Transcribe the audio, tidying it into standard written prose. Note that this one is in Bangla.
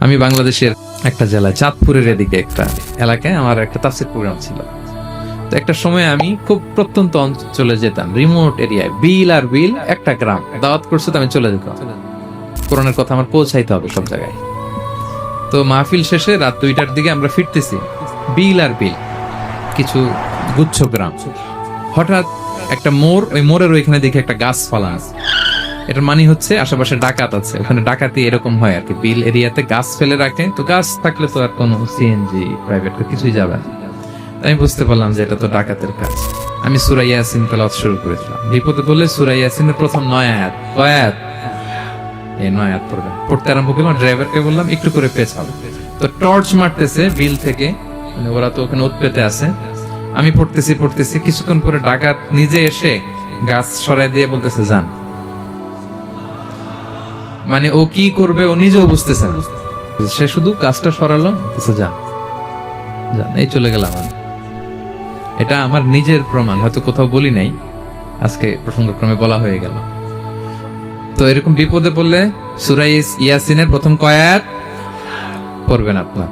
আমি বাংলাদেশের একটা জেলায় চাঁদপুরের এদিকে একটা এলাকায় আমার একটা তাফসীর প্রোগ্রাম ছিল। তো একটা সময় আমি খুব প্রত্যন্ত অঞ্চলে যেতাম, রিমোট এরিয়ায়, বিল আর বিল একটা গ্রাম দাওয়াত করছে, তো আমি চলে যেতাম। কোরআনের কথা আমার পৌঁছাইতে হবে সব জায়গায়। তো মাহফিল শেষে রাত 2টার দিকে আমরা ফিরতেছি, বিল আর বিল কিছু গুচ্ছ গ্রাম। হঠাৎ একটা মোড়, ওই মোড়ের ওইখানে দেখে একটা গাছ ফালা আছে। এটার মানে হচ্ছে আশেপাশে ডাকাত আছে, ওখানে ডাকাতি এরকম হয় আর কি, বিল এরিয়াতে গাছ ফেলে রাখে। তো গাছ থাকলে তো আর কোনো সিএনজি প্রাইভেট কিছুই যাবে না। আমি বুঝতে পারলাম যে এটা তো ডাকাতের কাজ। আমি সূরা ইয়াসিন তেলাওয়াত শুরু করেছিলাম। বিপদে বলে সূরা ইয়াসিনের প্রথম 9 আয়াত, এই 9 আয়াত পড়তে আরম্ভ করলাম। ড্রাইভারকে বললাম একটু করে পেছাও। তো টর্চ মারতেছে বিল থেকে, মানে ওরা তো ওখানে উৎপেতে আছে। আমি পড়তেছি, কিছুক্ষণ পরে ডাকাত নিজে এসে গাছ সরাই দিয়ে বলতেছে যান। মানে ও কি করবে ও নিজেও বুঝতেছে না, সে শুধু গাছটা সরালো, যান যান, এই চলে গেলাম আমি। এটা আমার নিজের প্রমাণ, হয়তো কোথাও বলি নাই, আজকে প্রসঙ্গক্রমে বলা হয়ে গেল। তো এরকম বিপদে পড়লে সূরা ইয়াসিনের প্রথম কয় আয়াত পড়বেন আপনার।